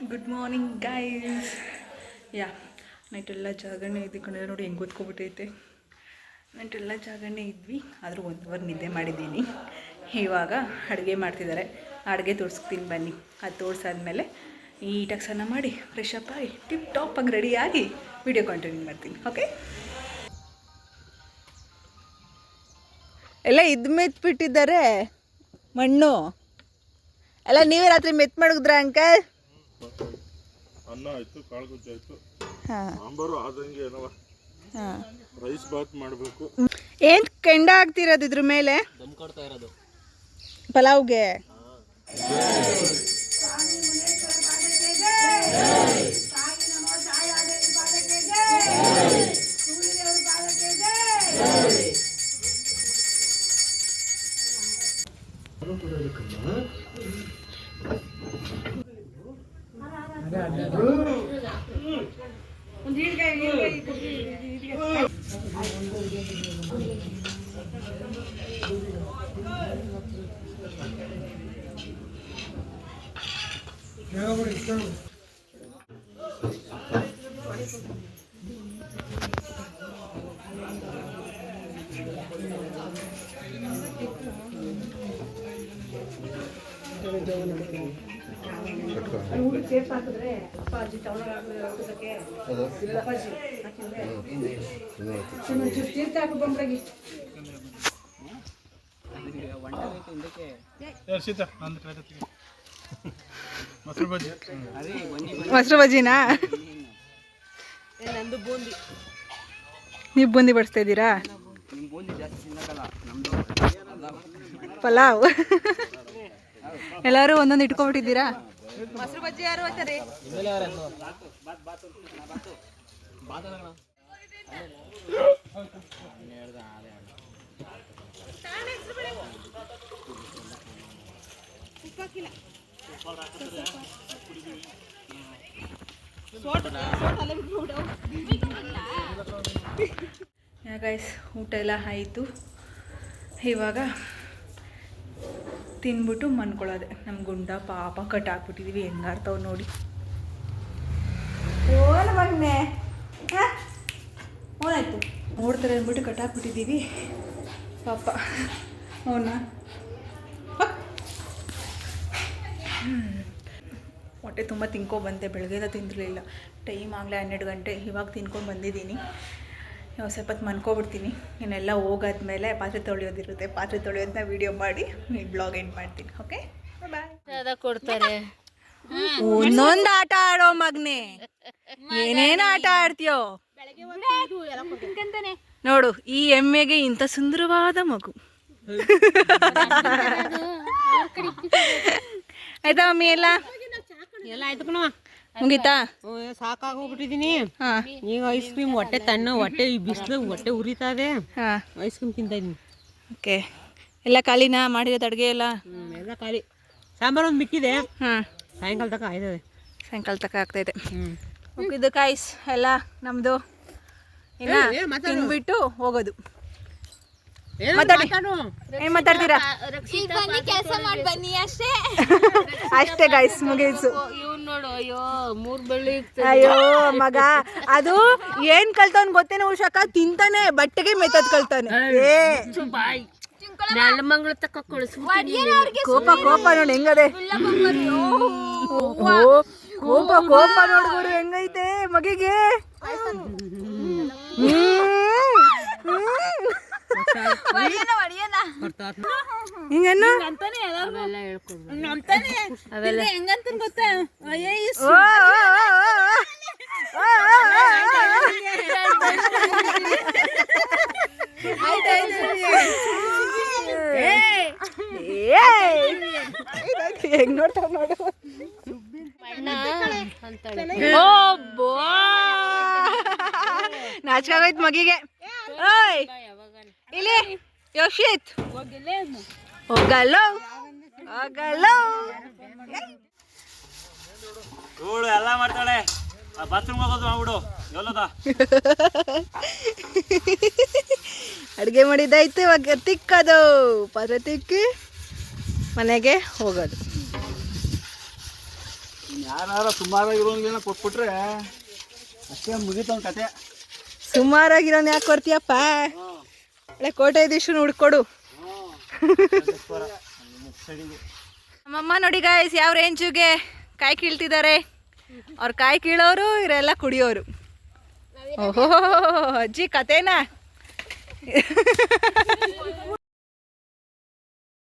Good morning guys. ಯಾ ನೈಟೆಲ್ಲ ಜಾಗರಣೆ ಇದ್ಕೊಂಡ್ರೆ ನೋಡಿ ಹೆಂಗೆ ಗೊತ್ಕೊಬಿಟ್ಟೈತೆ. ನೈಟೆಲ್ಲ ಜಾಗರಣೆ ಇದ್ವಿ, ಆದರೂ 1 ಅವರ್ ನಿದ್ದೆ ಮಾಡಿದ್ದೀನಿ. ಇವಾಗ ಅಡುಗೆ ಮಾಡ್ತಿದ್ದಾರೆ, ಅಡುಗೆ ತೋರಿಸ್ತೀನಿ ಬನ್ನಿ. ಅದು ತೋರಿಸಾದ್ಮೇಲೆ ನೀಟಾಗಿ ಸ್ನಾನ ಮಾಡಿ ಫ್ರೆಶ್ ಅಪ್ ಆಗಿ ಟಿಪ್ ಟಾಪಾಗಿ ರೆಡಿಯಾಗಿ ವಿಡಿಯೋ ಕಂಟಿನ್ಯೂ ಮಾಡ್ತೀನಿ. ಓಕೆ, ಎಲ್ಲ ಇದು ಮೆತ್ಬಿಟ್ಟಿದ್ದಾರೆ ಮಣ್ಣು ಎಲ್ಲ. ನೀವೇ ರಾತ್ರಿ ಮೆತ್ ಮಾಡಿದ್ರ ಅಂಕಲ್? ಅನ್ನ ಆಯ್ತು, ಕಾಳುಗುಜ್ಜು ಆಯ್ತು, ಸಾಂಬಾರು ಆದಂಗೆ ಏನವ ರೈಸ್ ಬಾತ್ ಮಾಡಬೇಕು. ಏನು ಕೆಂಡ ಆಗ್ತಿರೋದು ಇದ್ರ ಮೇಲೆ? ದಮ್ ಕೊಡ್ತಾ ಇರೋದು ಪಲಾವ್ಗೆ. ಮೊಸರು ಬಜ್ಜಿನಾ? ನೀವು ಬೂಂದಿ ಬಡಿಸ್ತಾ ಇದ್ದೀರಾ? ಪಲಾವ್ ಎಲ್ಲರೂ ಒಂದೊಂದು ಇಟ್ಕೊಬಿಟ್ಟಿದ್ದೀರಾ? ಮೊಸರು ಬಜ್ಜಿ ಯಾರು ಅಂತಾರೆ? ಗೈಸ್, ಊಟ ಎಲ್ಲ ಆಯಿತು. ಇವಾಗ ತಿನ್ಬಿಟ್ಟು ಮನ್ಕೊಳ್ಳೋದೆ. ನಮ್ಮ ಗುಂಡ ಪಾಪ ಕಟ್ಟಾಕ್ಬಿಟ್ಟಿದ್ದೀವಿ, ಹೆಂಗಾಡ್ತಾವ ನೋಡಿ. ಓನ ಮಗನೆ ಓನಾಯ್ತು ನೋಡ್ತಾರೆ ಅಂದ್ಬಿಟ್ಟು ಕಟ್ಟಾಕ್ಬಿಟ್ಟಿದ್ದೀವಿ ಪಾಪ ಅವನ್ನ. ಹೊಟ್ಟೆ ತುಂಬ ತಿನ್ಕೊಬಂದೆ, ಬೆಳಗ್ಗೆದ ತಿಂದಿರಲಿಲ್ಲ. ಟೈಮ್ ಆಗಲೇ 12 ಗಂಟೆ. ಇವಾಗ ತಿನ್ಕೊಂಡು ಬಂದಿದ್ದೀನಿ. ಸ್ವಲ್ಪ ಹೊತ್ತು ಮನ್ಕೊಬಿಡ್ತೀನಿ. ಇನ್ನೆಲ್ಲ ಹೋಗಾದ್ಮೇಲೆ ಪಾತ್ರೆ ತೊಳೆಯೋದಿರುತ್ತೆ, ಪಾತ್ರೆ ತೊಳೆಯೋದನ್ನ ವೀಡಿಯೋ ಮಾಡಿ ಬ್ಲಾಗ್ ಎಂಡ್ ಮಾಡ್ತೀನಿ. ಓಕೆ, ಬಾಯ್. ಕೊಡ್ತಾರೆ. ಒಂದೊಂದು ಆಟ ಆಡೋ ಮಗ್ನೆ, ಏನೇನು ಆಟ ಆಡ್ತೀಯೋ ನೋಡು. ಈ ಎಮ್ಮೆಗೆ ಇಂಥ ಸುಂದರವಾದ ಮಗು. ಆಯ್ತಾ ಮಮ್ಮಿ? ಎಲ್ಲ ಆಯ್ತು ಮುಗೀತಾ? ಸಾಕಾಗೋಗ್ಬಿಟ್ಟಿದೀನಿ. ಈಗ ಐಸ್ ಕ್ರೀಮ್ ಹೊಟ್ಟೆ ತಣ್ಣ, ಹೊಟ್ಟೆ ಈ ಬಿಸಿಲು ಹೊಟ್ಟೆ ಉರಿತಾದೆ. ಐಸ್ ಕ್ರೀಮ್ ತಿಂತಾ ಇದೀನಿ. ಓಕೆ, ಎಲ್ಲ ಖಾಲಿನಾ? ಮಾಡಿರೋದು ಅಡುಗೆ ಎಲ್ಲ? ಎಲ್ಲ ಖಾಲಿ. ಸಾಂಬಾರು ಒಂದು ಮಿಕ್ಕಿದೆ. ಸಾಯಂಕಾಲ ತನಕ ಆಯ್ತದೆ. ಸಾಯಂಕಾಲ ತನಕ ಆಗ್ತಾಯಿದೆ. ಇದು ಕಾಯ್ಸ್ ಎಲ್ಲ ನಮ್ಮದು. ಇನ್ನು ತಿನ್ಬಿಟ್ಟು ಹೋಗೋದು. ಏನ್ ಮಾತಾಡ್ತೀರಾ? ಅಷ್ಟೇ ಗೈಸ್, ಮುಗೀಸು. ಅಯ್ಯೋ ಮಗ, ಅದು ಏನ್ ಕಲ್ತವನ್ ಗೊತ್ತೇನೆ ಉಷಾಕ? ತಿಂತಾನೆ, ಬಟ್ಟೆಗೆ ಮೆತ್ತದ್ ಕಲ್ತಾನೆ. ಕೋಪ ಕೋಪ ನೋಡಿ ಹೆಂಗದೆ. ಕೋಪ ಕೋಪ ನೋಡ್ಕೊಡು ಹೆಂಗೈತೆ ಮಗಿಗೆ. ಹೆಂಗ್ ನೋಡ್ತಾವ ನೋಡು. ನಾಚ್ಕಾಗೋಯ್ತು ಮಗಿಗೆ. ಇಲ್ಲಿ ಯೋಶಿತ್ ಹೋಗಲ್ಲೋ ಹೋಗಲ್ಲೋ. ಎಲ್ಲ ಮಾಡ್ತಾಳೆ. ಬಾತ್ರೂಮ್ ಹೋಗೋದು ಮಾಡ್ಬಿಡು. ಅಡುಗೆ ಮಾಡಿದ್ದಾಯ್ತು. ಇವಾಗ ತಿಕ್ಕದು, ಪಾತ್ರೆ ತಿಕ್ಕಿ ಮನೆಗೆ ಹೋಗೋದು. ಯಾರು ಸುಮಾರಾಗಿರೋನ್ಗೇನ ಕೊಟ್ಬಿಟ್ರೆ ಅಷ್ಟೇ ಮುಗೀತವ್ನ ಕತೆ. ಸುಮಾರಾಗಿರೋನ್ ಯಾಕೆ ಕೊಡ್ತೀಯಪ್ಪ? ಒಳ್ಳೆ ಕೋಟ್ಯಾಧೀಶನ ಹುಡ್ಕೊಡು. ನಮ್ಮಮ್ಮ ನೋಡಿ ಗಾಯ್ಸ್ ಯಾವ ರೇಂಜಿಗೆ ಕಾಯಿ ಕೀಳ್ತಿದ್ದಾರೆ. ಅವ್ರು ಕಾಯಿ ಕೀಳೋರು, ಇವರೆಲ್ಲ ಕುಡಿಯೋರು. ಓಹೋ ಅಜ್ಜಿ ಕತೆನಾ?